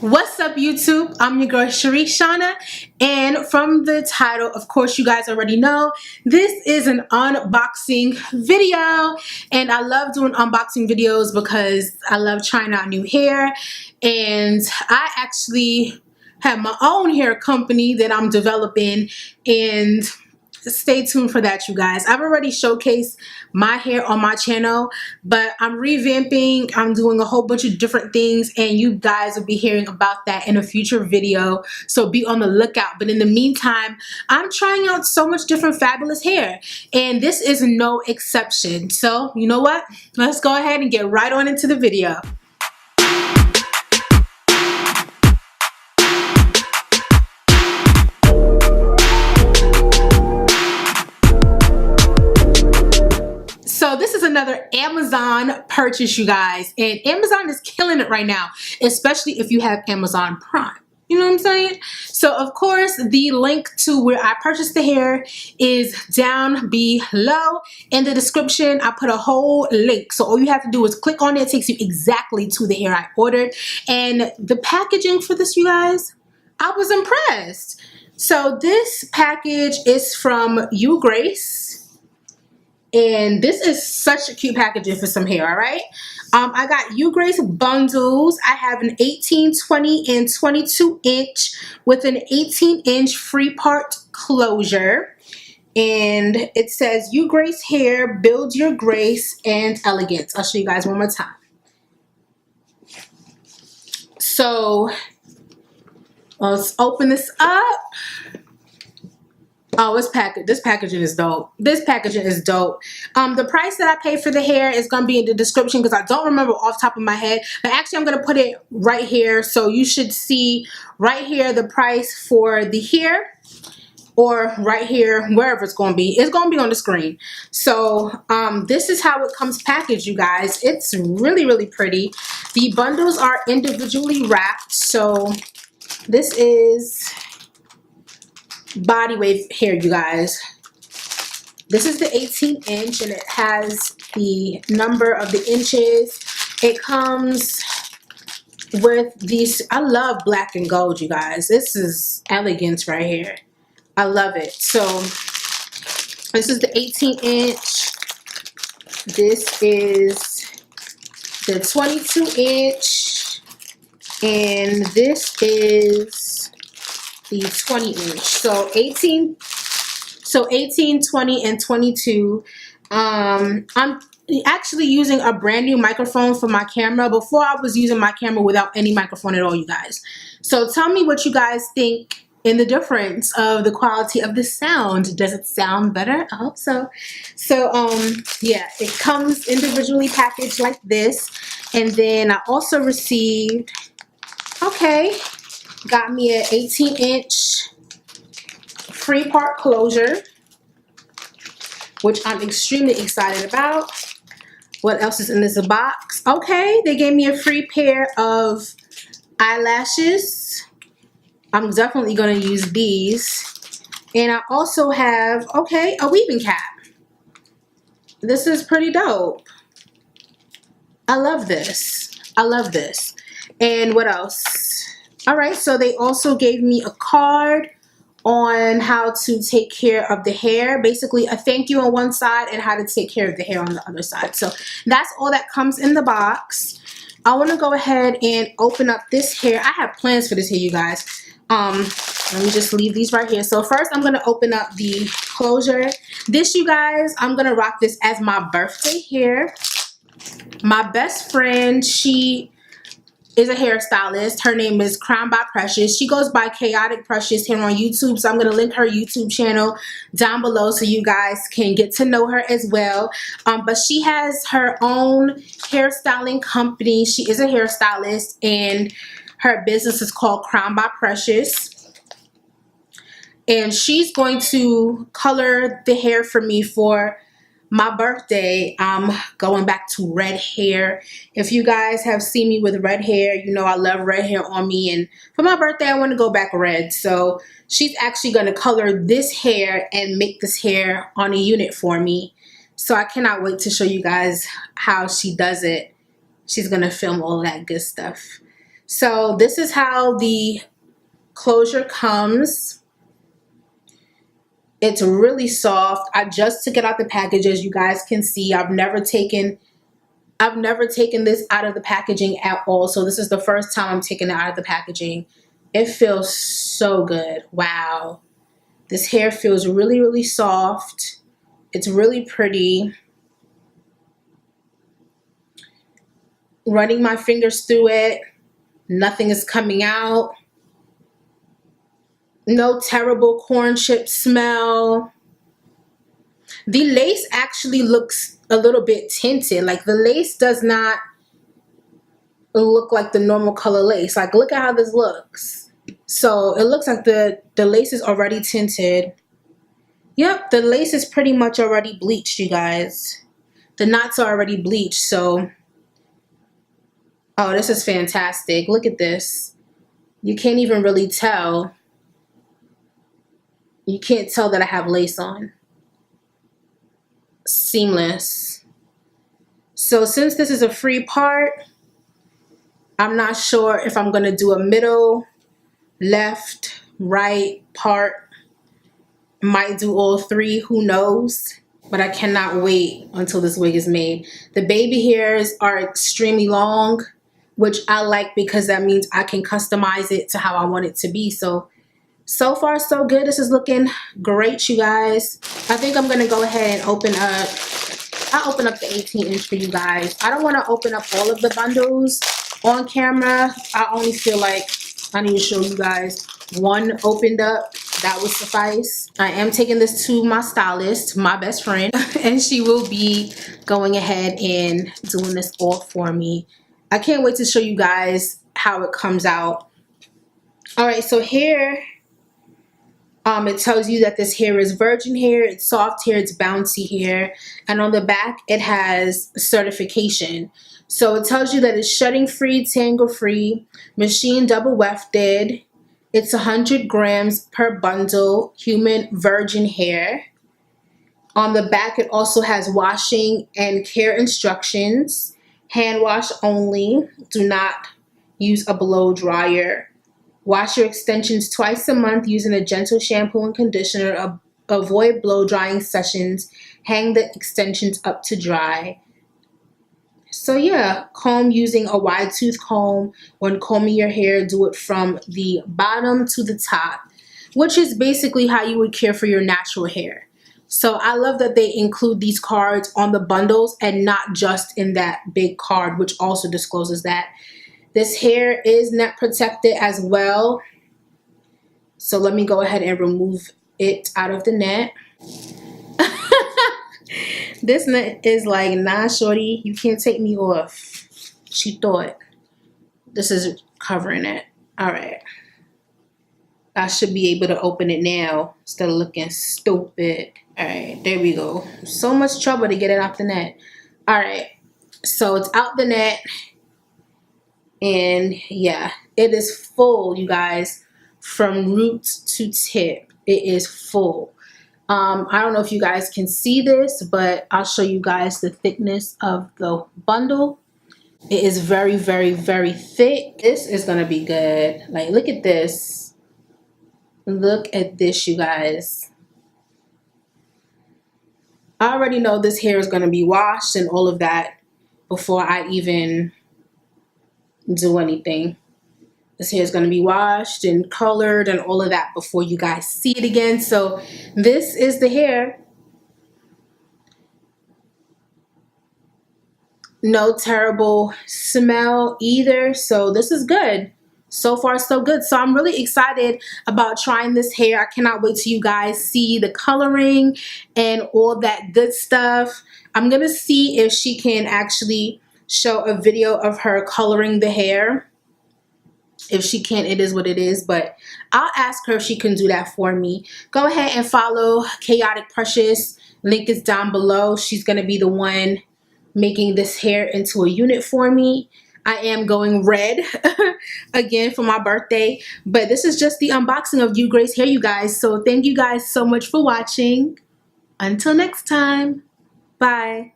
What's up, YouTube? I'm your girl ChericeShana, and from the title, of course, you guys already know this is an unboxing video. And I love doing unboxing videos because I love trying out new hair, and I actually have my own hair company that I'm developing, and stay tuned for that, you guys. I've already showcased my hair on my channel, but I'm revamping. I'm doing a whole bunch of different things, and you guys will be hearing about that in a future video, so be on the lookout. But in the meantime, I'm trying out so much different fabulous hair, and this is no exception. So you know what, let's go ahead and get right on into the video. So this is another Amazon purchase, you guys, and Amazon is killing it right now, especially if you have Amazon Prime. You know what I'm saying? So of course, the link to where I purchased the hair is down below in the description. I put a whole link, so all you have to do is click on it. It takes you exactly to the hair I ordered, and the packaging for this, you guys, I was impressed. So this package is from Ugrace. And this is such a cute packaging for some hair, all right? I got Ugrace bundles. I have an 18, 20, and 22 inch with an 18-inch free part closure. And it says, Ugrace hair, build your grace and elegance. I'll show you guys one more time. So let's open this up. Oh, this packaging is dope. This packaging is dope. The price that I paid for the hair is going to be in the description because I don't remember off the top of my head. But actually, I'm going to put it right here. So you should see right here the price for the hair, or right here, wherever it's going to be. It's going to be on the screen. So this is how it comes packaged, you guys. It's really, really pretty. The bundles are individually wrapped. So this is body wave hair, you guys. This is the 18-inch, and it has the number of the inches. It comes with these. I love black and gold, you guys. This is elegance right here. I love it. So this is the 18-inch. This is the 22-inch, and this is the 20-inch. So 18, 20, and 22. I'm actually using a brand new microphone for my camera. Before, I was using my camera without any microphone at all, you guys. So tell me what you guys think in the difference of the quality of the sound. Does it sound better? I hope so. So yeah, it comes individually packaged like this. And then I also received, got me an 18-inch free part closure, which I'm extremely excited about. What else is in this box? Okay, they gave me a free pair of eyelashes. I'm definitely going to use these. And I also have, a weaving cap. This is pretty dope. I love this. I love this. And what else? All right, so they also gave me a card on how to take care of the hair. Basically, a thank you on one side and how to take care of the hair on the other side. So that's all that comes in the box. I want to go ahead and open up this hair. I have plans for this hair, you guys. Let me just leave these right here. So first, I'm going to open up the closure. This, you guys, I'm going to rock this as my birthday hair. My best friend, she is a hairstylist. Her name is Crown by Precious. She goes by Chaotic Precious here on YouTube. So I'm going to link her YouTube channel down below so you guys can get to know her as well. But she has her own hairstyling company. She is a hairstylist, and her business is called Crown by Precious. And she's going to color the hair for me for my birthday. I'm going back to red hair. If you guys have seen me with red hair, you know I love red hair on me. And for my birthday, I want to go back red. So she's actually going to color this hair and make this hair on a unit for me. So I cannot wait to show you guys how she does it. She's going to film all that good stuff. So this is how the closure comes. It's really soft. I just took it out the package, as you guys can see. I've never taken this out of the packaging at all. So this is the first time I'm taking it out of the packaging. It feels so good. Wow. This hair feels really, really soft. It's really pretty. Running my fingers through it, nothing is coming out. No terrible corn chip smell. The lace actually looks a little bit tinted. Like, the lace does not look like the normal color lace. Like, look at how this looks. So it looks like the lace is already tinted. Yep, the lace is pretty much already bleached, you guys. The knots are already bleached. So, oh, this is fantastic. Look at this. You can't even really tell. You can't tell that I have lace on. Seamless. So since this is a free part, I'm not sure if I'm going to do a middle, left, right part. Might do all three, who knows? But I cannot wait until this wig is made. The baby hairs are extremely long, which I like because that means I can customize it to how I want it to be. So far so good. This is looking great, you guys. I think I'm gonna go ahead and open up. I'll open up the 18-inch for you guys. I don't want to open up all of the bundles on camera. I only feel like I need to show you guys one opened up. That would suffice. I am taking this to my stylist, my best friend, and she will be going ahead and doing this all for me. I can't wait to show you guys how it comes out. All right, so here it tells you that this hair is virgin hair, it's soft hair, it's bouncy hair, and on the back it has certification. So it tells you that it's shedding free, tangle free, machine double wefted. It's 100 grams per bundle, human virgin hair. On the back it also has washing and care instructions. Hand wash only. Do not use a blow dryer. Wash your extensions twice a month using a gentle shampoo and conditioner. Avoid blow drying sessions. Hang the extensions up to dry. So yeah, comb using a wide tooth comb. When combing your hair, do it from the bottom to the top, which is basically how you would care for your natural hair. So I love that they include these cards on the bundles and not just in that big card, which also discloses that. This hair is net protected as well. So let me go ahead and remove it out of the net. This net is like, nah, shorty, you can't take me off. She thought. This is covering it. All right. I should be able to open it now instead of looking stupid. All right, there we go. So much trouble to get it off the net. All right, so it's out the net. And yeah, it is full, you guys, from root to tip. It is full. I don't know if you guys can see this, but I'll show you guys the thickness of the bundle. It is very, very, very thick. This is gonna be good. Like, look at this. Look at this, you guys. I already know this hair is gonna be washed and all of that before I even do anything. This hair is going to be washed and colored and all of that before you guys see it again. So this is the hair. No terrible smell either. So this is good. So far so good. So I'm really excited about trying this hair. I cannot wait till you guys see the coloring and all that good stuff. I'm going to see if she can actually show a video of her coloring the hair. If she can't, it is what it is, but I'll ask her if she can do that for me. Go ahead and follow Chaotic Precious. Link is down below. She's going to be the one making this hair into a unit for me. I am going red again for my birthday, but this is just the unboxing of Ugrace hair, you guys. So thank you guys so much for watching. Until next time, bye.